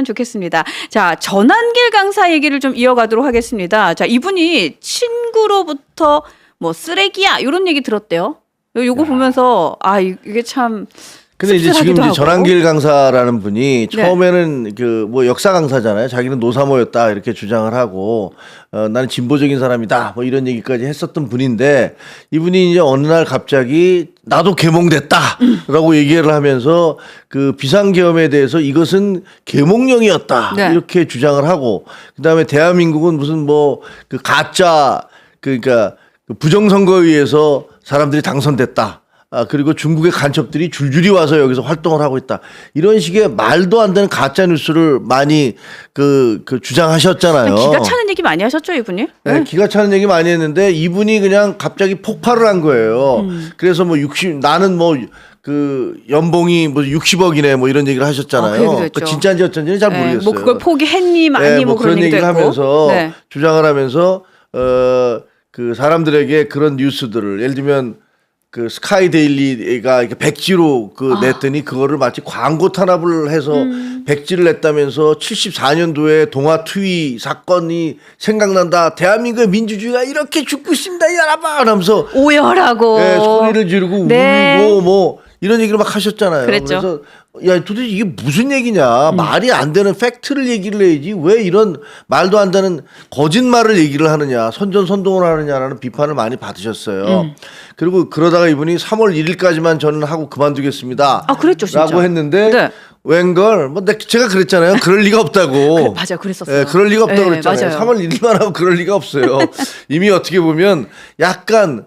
좋겠습니다. 자, 전환길 강사 얘기를 좀 이어가도록 하겠습니다. 자, 이분이 친구로부터 뭐 쓰레기야 이런 얘기 들었대요. 요거 보면서 아 이게 참. 근데 이제 지금 이제 하고. 전환길 강사라는 분이 처음에는 그 뭐 역사 강사잖아요. 자기는 노사모였다 이렇게 주장을 하고 나는 진보적인 사람이다 뭐 이런 얘기까지 했었던 분인데 이분이 이제 어느 날 갑자기 나도 계몽됐다라고 얘기를 하면서 그 비상계엄에 대해서 이것은 계몽령이었다 이렇게 주장을 하고 그다음에 대한민국은 무슨 뭐 그 가짜 그러니까 부정선거에 의해서 사람들이 당선됐다. 그리고 중국의 간첩들이 줄줄이 와서 여기서 활동을 하고 있다. 이런 식의 말도 안 되는 가짜 뉴스를 많이 그 주장하셨잖아요. 기가 차는 얘기 많이 하셨죠, 이분이? 네, 기가 차는 얘기 많이 했는데 이분이 그냥 갑자기 폭발을 한 거예요. 그래서 뭐 나는 뭐 그 연봉이 뭐 60억이네 뭐 이런 얘기를 하셨잖아요. 그 진짜인지 어쩐지는 잘 모르겠어요. 뭐 그걸 포기했니 많이 뭐 그런 얘기를 하면서 주장을 하면서 그 사람들에게 그런 뉴스들을 예를 들면 그 스카이데일리가 이렇게 백지로 냈더니 그거를 마치 광고 탄압을 해서 백지를 냈다면서 74년도에 동아 투이 사건이 생각난다. 대한민국의 민주주의가 이렇게 죽고 있습니다. 여러분 하면서 오열하고 소리를 지르고 울고 뭐 이런 얘기를 막 하셨잖아요. 그랬죠. 그래서 야 도대체 이게 무슨 얘기냐. 말이 안 되는 팩트를 얘기를 해야지 왜 이런 말도 안 되는 거짓말을 얘기를 하느냐. 선전선동을 하느냐라는 비판을 많이 받으셨어요. 그리고 그러다가 이분이 3월 1일까지만 저는 하고 그만두겠습니다. 그랬죠, 진짜. 라고 했는데 웬걸 뭐 제가 그랬잖아요. 그럴 리가 없다고. 맞아요. 그랬었어요. 그럴 리가 없다고 그랬잖아요. 맞아요. 3월 1일만 하고 그럴 리가 없어요. 이미 어떻게 보면 약간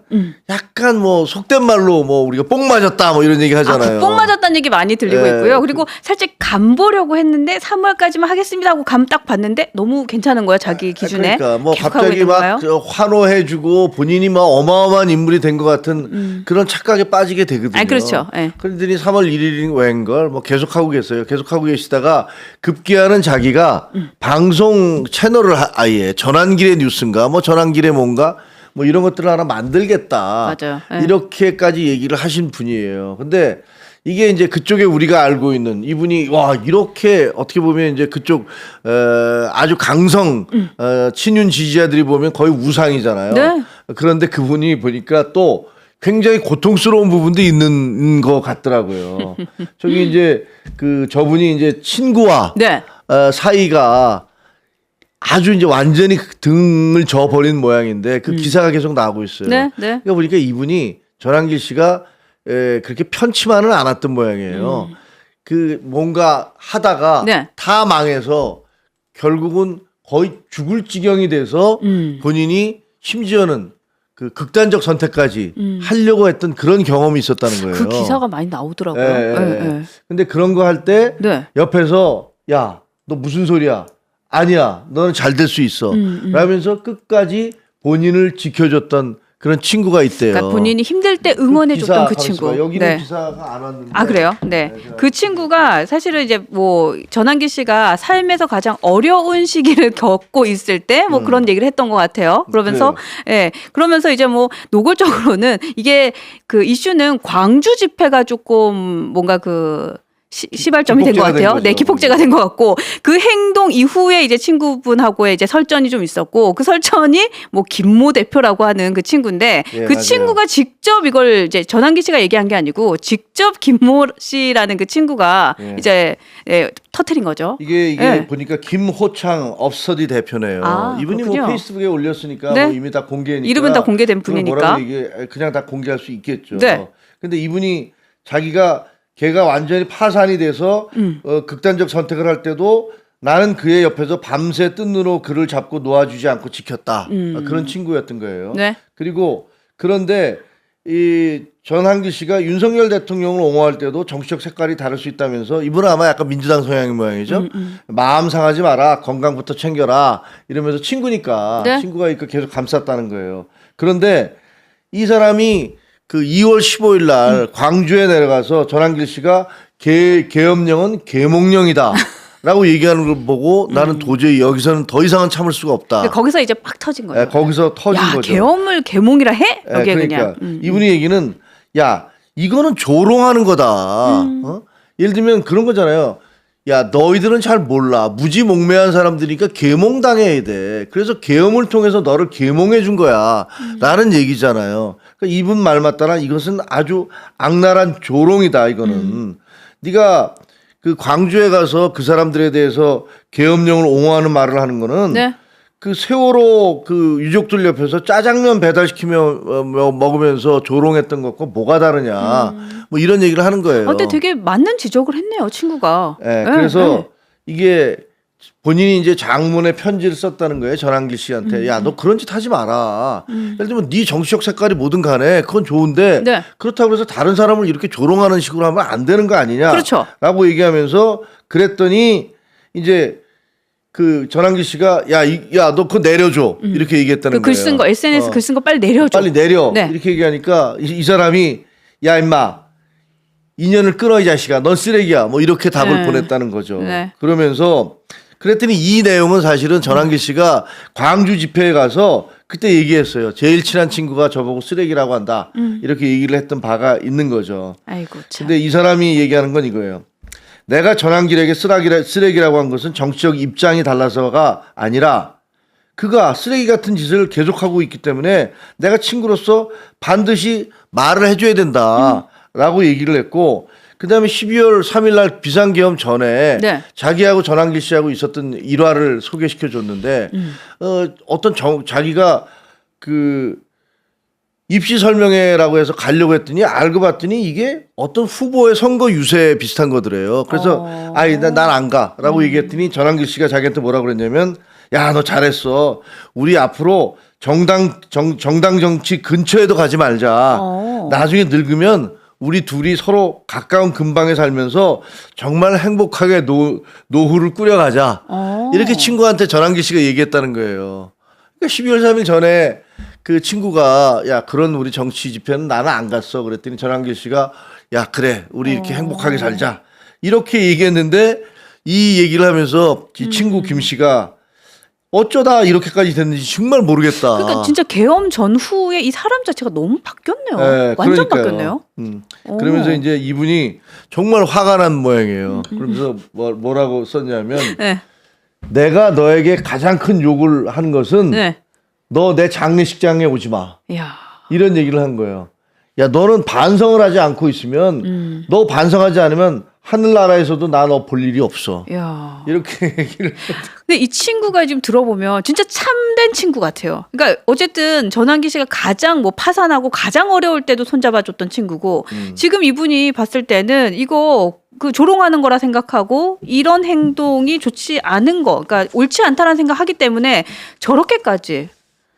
뭐 속된 말로 뭐 우리가 뽕 맞았다 뭐 이런 얘기 하잖아요. 뽕 맞았다는 얘기 많이 들리고 있고요. 그리고 살짝 감 보려고 했는데 3월까지만 하겠습니다 하고 감 딱 봤는데 너무 괜찮은 거예요. 자기 기준에. 그러니까 뭐 갑자기 막 환호해주고 본인이 막 어마어마한 인물이 된 것 같은 그런 착각에 빠지게 되거든요. 그렇죠. 그런데 3월 1일인 웬걸 뭐 계속하고 계세요. 계속하고 계시다가 급기야는 자기가 방송 채널을 아예 전환길의 뉴스인가 뭐 전환길의 뭔가 뭐 이런 것들을 하나 만들겠다. 맞아요. 이렇게까지 얘기를 하신 분이에요. 근데 이게 이제 그쪽에 우리가 알고 있는 이분이 와 이렇게 어떻게 보면 이제 그쪽 아주 강성 친윤 지지자들이 보면 거의 우상이잖아요. 네. 그런데 그분이 보니까 또 굉장히 고통스러운 부분도 있는 것 같더라고요. 저기 이제 저분이 이제 친구와 사이가 아주 이제 완전히 등을 져버린 모양인데 그 기사가 계속 나오고 있어요. 그러니까 보니까 이분이 전환길 씨가 그렇게 편치만은 않았던 모양이에요. 그 뭔가 하다가 다 망해서 결국은 거의 죽을 지경이 돼서 본인이 심지어는 그 극단적 선택까지 하려고 했던 그런 경험이 있었다는 거예요. 그 기사가 많이 나오더라고요. 근데 그런 거 할 때 옆에서 야, 너 무슨 소리야? 아니야, 너는 잘 될 수 있어. 라면서 끝까지 본인을 지켜줬던 그런 친구가 있대요. 그러니까 본인이 힘들 때 응원해줬던 그 친구. 여기는 기사가 안 왔는데. 그래요? 그 친구가 사실은 이제 뭐 전환기 씨가 삶에서 가장 어려운 시기를 겪고 있을 때 뭐 그런 얘기를 했던 것 같아요. 그러면서 그러면서 이제 뭐 노골적으로는 이게 그 이슈는 광주 집회가 조금 뭔가 시발점이 된 것 같아요. 기폭제가 된 것 같고 그 행동 이후에 이제 친구분하고의 이제 설전이 좀 있었고 그 설전이 뭐 김모 대표라고 하는 그 친구인데 그 친구가 직접 이걸 이제 전환기 씨가 얘기한 게 아니고 직접 김모 씨라는 그 친구가 이제 터트린 거죠. 이게 보니까 김호창 업스터디 대표네요. 이분이 그렇군요. 뭐 페이스북에 올렸으니까 뭐 이미 다 공개니까 이름은 다 공개된 분이니까 그냥 다 공개할 수 있겠죠. 근데 이분이 자기가 걔가 완전히 파산이 돼서 극단적 선택을 할 때도 나는 그의 옆에서 밤새 뜬 눈으로 그를 잡고 놓아주지 않고 지켰다. 그런 친구였던 거예요. 그리고 그런데 이 전환길 씨가 윤석열 대통령을 옹호할 때도 정치적 색깔이 다를 수 있다면서 이분은 아마 약간 민주당 성향의 모양이죠. 마음 상하지 마라. 건강부터 챙겨라. 이러면서 친구니까 친구가 있고 계속 감쌌다는 거예요. 그런데 이 사람이 그 2월 15일 날 광주에 내려가서 전환길 씨가 계엄령은 계몽령이다 라고 얘기하는 걸 보고 나는 도저히 여기서는 더 이상은 참을 수가 없다. 거기서 이제 팍 터진 거예요. 거기서 터진 거죠. 계엄을 계몽이라 해? 여기에 그러니까 그냥. 이분이 얘기는 야 이거는 조롱하는 거다. 예를 들면 그런 거잖아요. 야, 너희들은 잘 몰라. 무지몽매한 사람들이니까 계몽당해야 돼. 그래서 계엄을 통해서 너를 계몽해 준 거야. 라는 얘기잖아요. 그러니까 이분 말 맞다나 이것은 아주 악랄한 조롱이다, 이거는. 네가 그 광주에 가서 그 사람들에 대해서 계엄령을 옹호하는 말을 하는 거는 네. 그 세월호 그 유족들 옆에서 짜장면 배달시키며 먹으면서 조롱했던 것과 뭐가 다르냐. 뭐 이런 얘기를 하는 거예요. 근데 되게 맞는 지적을 했네요, 친구가. 네, 네, 그래서 네. 이게 본인이 이제 장문의 편지를 썼다는 거예요. 전한길 씨한테. 야, 너 그런 짓 하지 마라. 예를 들면 네 정치적 색깔이 뭐든 간에 그건 좋은데 네. 그렇다고 해서 다른 사람을 이렇게 조롱하는 식으로 하면 안 되는 거 아니냐. 그렇죠. 라고 얘기하면서 그랬더니 이제 그 전한길 씨가 야, 너 그거 내려줘. 이렇게 얘기했다는 그 글 거예요. 쓴 거, SNS 글 쓴 거 빨리 내려줘. 빨리 내려. 네. 이렇게 얘기하니까 이 사람이 야, 임마. 인연을 끊어 이 자식아. 넌 쓰레기야. 뭐 이렇게 답을 네. 보냈다는 거죠. 네. 그러면서 그랬더니 이 내용은 사실은 전한길 씨가 광주 집회에 가서 그때 얘기했어요. 제일 친한 친구가 저보고 쓰레기라고 한다. 이렇게 얘기를 했던 바가 있는 거죠. 아이고 참. 근데 이 사람이 얘기하는 건 이거예요. 내가 전한길에게 쓰레기라고 한 것은 정치적 입장이 달라서가 아니라 그가 쓰레기 같은 짓을 계속하고 있기 때문에 내가 친구로서 반드시 말을 해줘야 된다라고 얘기를 했고 그다음에 12월 3일 날 비상계엄 전에 네. 자기하고 전한길 씨하고 있었던 일화를 소개시켜 줬는데 어떤 자기가 그 입시 설명회라고 해서 가려고 했더니 알고 봤더니 이게 어떤 후보의 선거 유세 비슷한 거더래요. 그래서 아이 난 안 가라고 얘기했더니 전한길 씨가 자기한테 뭐라고 그랬냐면 야, 너 잘했어. 우리 앞으로 정당 정치 근처에도 가지 말자. 나중에 늙으면 우리 둘이 서로 가까운 근방에 살면서 정말 행복하게 노후를 꾸려가자. 이렇게 친구한테 전한길 씨가 얘기했다는 거예요. 그러니까 12월 3일 전에 그 친구가 야, 그런 우리 정치 집회는 나는 안 갔어. 그랬더니 전한길 씨가 야, 그래. 우리 이렇게 행복하게 살자. 이렇게 얘기했는데 이 얘기를 하면서 이 친구 김 씨가 어쩌다 이렇게까지 됐는지 정말 모르겠다. 그러니까 진짜 계엄 전후에 이 사람 자체가 너무 바뀌었네요. 네, 완전 그러니까요. 바뀌었네요. 그러면서 이제 이분이 정말 화가 난 모양이에요. 그러면서 뭐라고 썼냐면 네. 내가 너에게 가장 큰 욕을 한 것은 네. 너 내 장례식장에 오지 마. 야. 이런 얘기를 한 거예요. 야, 너는 반성을 하지 않고 있으면 너 반성하지 않으면 하늘나라에서도 나 너 볼 일이 없어. 야. 이렇게 얘기를 근데 이 친구가 지금 들어보면 진짜 참된 친구 같아요. 그러니까 어쨌든 전환기 씨가 가장 뭐 파산하고 가장 어려울 때도 손잡아줬던 친구고 지금 이분이 봤을 때는 이거 그 조롱하는 거라 생각하고 이런 행동이 좋지 않은 거, 그러니까 옳지 않다라는 생각하기 때문에 저렇게까지.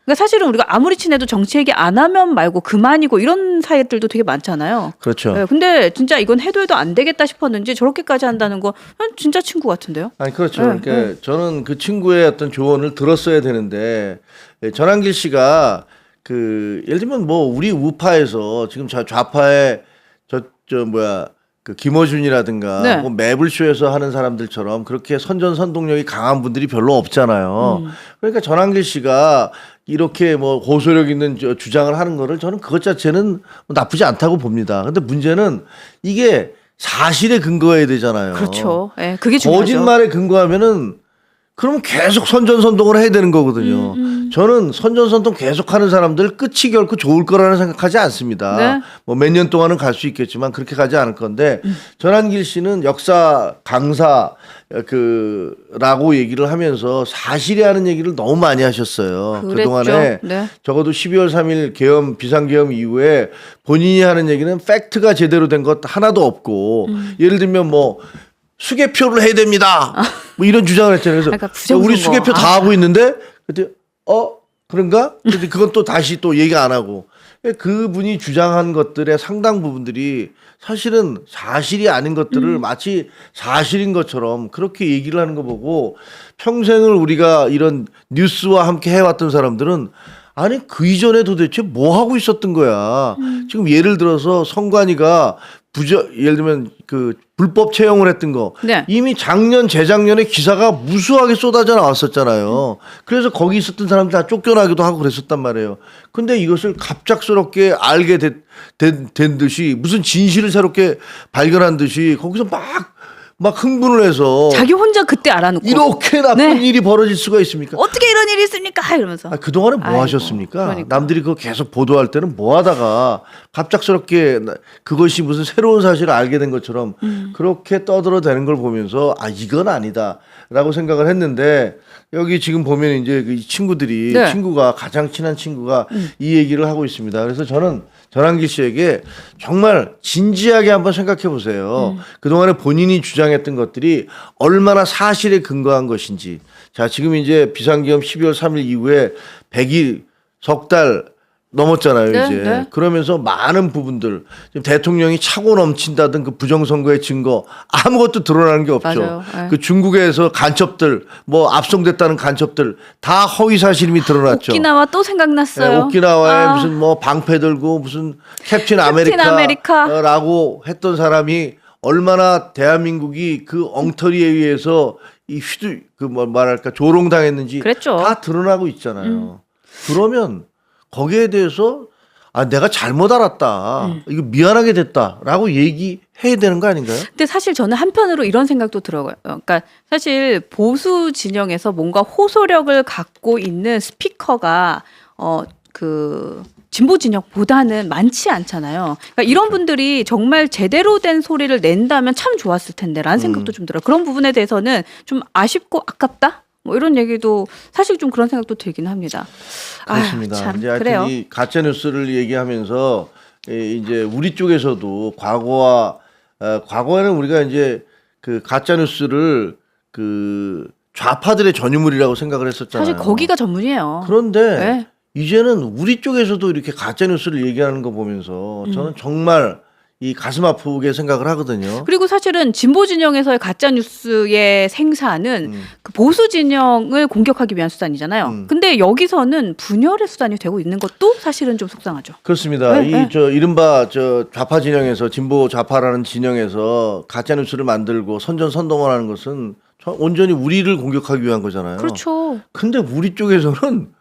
그러니까 사실은 우리가 아무리 친해도 정치 얘기 안 하면 말고 그만이고 이런 사이들도 되게 많잖아요. 그렇죠. 네, 근데 진짜 이건 해도 안 되겠다 싶었는지 저렇게까지 한다는 거 진짜 친구 같은데요? 아니 그렇죠. 네, 그러니까 저는 그 친구의 어떤 조언을 들었어야 되는데 전한길 씨가 그 예를 들면 뭐 우리 우파에서 지금 좌파의 그 김어준이라든가 네. 뭐 매블쇼에서 하는 사람들처럼 그렇게 선전선동력이 강한 분들이 별로 없잖아요. 그러니까 전한길 씨가 이렇게 뭐 고소력 있는 주장을 하는 거를 저는 그것 자체는 나쁘지 않다고 봅니다. 근데 문제는 이게 사실에 근거해야 되잖아요. 그렇죠. 네, 그게 중요하죠. 거짓말에 근거하면은 그러면 계속 선전선동을 해야 되는 거거든요. 저는 선전선동 계속하는 사람들 끝이 결코 좋을 거라는 생각하지 않습니다. 네. 뭐 몇 년 동안은 갈 수 있겠지만 그렇게 가지 않을 건데 전한길 씨는 역사 강사 라고 얘기를 하면서 사실이 하는 얘기를 너무 많이 하셨어요. 그랬죠. 그동안에 네. 적어도 12월 3일 비상계엄 이후에 본인이 하는 얘기는 팩트가 제대로 된 것 하나도 없고 예를 들면 뭐 수개표를 해야 됩니다. 뭐 이런 주장을 했잖아요. 그래서 그러니까 부정선거. 우리 수개표 다 하고 있는데 그때 그런가? 근데 그건 또 다시 또 얘기 안 하고 그분이 주장한 것들의 상당 부분들이 사실은 사실이 아닌 것들을 마치 사실인 것처럼 그렇게 얘기를 하는 거 보고 평생을 우리가 이런 뉴스와 함께 해왔던 사람들은 아니 그 이전에 도대체 뭐 하고 있었던 거야. 지금 예를 들어서 성관이가 예를 들면 그 불법 채용을 했던 거 네. 이미 작년 재작년에 기사가 무수하게 쏟아져 나왔었잖아요. 그래서 거기 있었던 사람들 다 쫓겨나기도 하고 그랬었단 말이에요. 근데 이것을 갑작스럽게 알게 된 듯이 무슨 진실을 새롭게 발견한 듯이 거기서 막 막 흥분을 해서 자기 혼자 그때 알아놓고 이렇게 나쁜 일이 벌어질 수가 있습니까? 어떻게 이런 일이 있습니까? 이러면서. 그동안에 뭐 아이고, 하셨습니까? 그러니까. 남들이 그거 계속 보도할 때는 뭐 하다가 갑작스럽게 그것이 무슨 새로운 사실을 알게 된 것처럼 그렇게 떠들어대는 걸 보면서 이건 아니다라고 생각을 했는데 여기 지금 보면 이제 그 친구들이 네. 친구가 가장 친한 친구가 이 얘기를 하고 있습니다. 그래서 저는 전환기 씨에게 정말 진지하게 한번 생각해 보세요. 그동안에 본인이 주장했던 것들이 얼마나 사실에 근거한 것인지. 자, 지금 이제 비상계엄 12월 3일 이후에 100일, 석 달 넘었잖아요, 네, 이제. 네. 그러면서 많은 부분들, 지금 대통령이 차고 넘친다던 그 부정선거의 증거 아무것도 드러나는 게 없죠. 맞아요. 네. 그 중국에서 간첩들, 뭐 압송됐다는 간첩들 다 허위 사실임이 드러났죠. 오키나와 또 생각났어요. 네, 오키나와에 무슨 뭐 방패 들고 무슨 캡틴 아메리카라고 했던 사람이 얼마나 대한민국이 그 엉터리에 의해서 이 말할까 조롱당했는지 그랬죠. 다 드러나고 있잖아요. 그러면 거기에 대해서 내가 잘못 알았다. 이거 미안하게 됐다라고 얘기해야 되는 거 아닌가요? 근데 사실 저는 한편으로 이런 생각도 들어요. 그러니까 사실 보수 진영에서 뭔가 호소력을 갖고 있는 스피커가 그 진보 진영보다는 많지 않잖아요. 그러니까 이런 분들이 정말 제대로 된 소리를 낸다면 참 좋았을 텐데라는 생각도 좀 들어요. 그런 부분에 대해서는 좀 아쉽고 아깝다. 뭐 이런 얘기도 사실 좀 그런 생각도 들긴 합니다. 그렇습니다. 참, 이제 하여튼 그래요. 이 가짜 뉴스를 얘기하면서 이제 우리 쪽에서도 과거에는 우리가 이제 그 가짜 뉴스를 그 좌파들의 전유물이라고 생각을 했었잖아요. 사실 거기가 전문이에요. 그런데 네. 이제는 우리 쪽에서도 이렇게 가짜 뉴스를 얘기하는 거 보면서 저는 정말 이 가슴 아프게 생각을 하거든요. 그리고 사실은 진보 진영에서의 가짜 뉴스의 생산은 그 보수 진영을 공격하기 위한 수단이잖아요. 근데 여기서는 분열의 수단이 되고 있는 것도 사실은 좀 속상하죠. 그렇습니다. 네, 이른바 좌파 진영에서 진보 좌파라는 진영에서 가짜 뉴스를 만들고 선전선동을 하는 것은 온전히 우리를 공격하기 위한 거잖아요. 그렇죠. 근데 우리 쪽에서는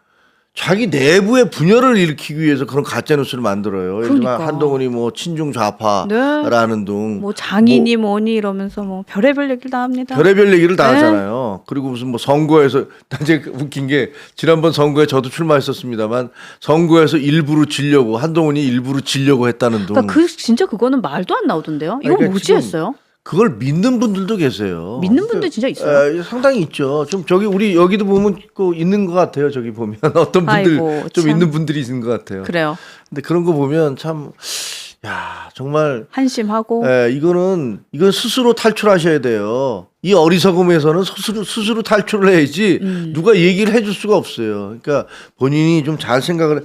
자기 내부의 분열을 일으키기 위해서 그런 가짜 뉴스를 만들어요. 예를 들면 그러니까. 한동훈이 뭐 친중 좌파라는 둥, 뭐 장인이 뭐니 이러면서 뭐 별의별 얘기를 다 합니다. 별의별 얘기를 다 네. 하잖아요. 그리고 무슨 뭐 선거에서 이제 웃긴 게 지난번 선거에 저도 출마했었습니다만 선거에서 일부러 지려고 한동훈이 일부러 지려고 했다는 둥. 그러니까 진짜 그거는 말도 안 나오던데요. 이거 그러니까 뭐지 지금 했어요? 그걸 믿는 분들도 계세요. 믿는 분들 진짜 있어요? 상당히 있죠. 좀 저기 우리 여기도 보면 있는 것 같아요. 저기 보면 어떤 분들 아이고, 좀 참. 있는 분들이 있는 것 같아요. 그래요. 근데 그런 거 보면 참, 정말 한심하고. 이건 스스로 탈출하셔야 돼요. 이 어리석음에서는 스스로 탈출을 해야지 누가 얘기를 해줄 수가 없어요. 그러니까 본인이 좀 잘 생각을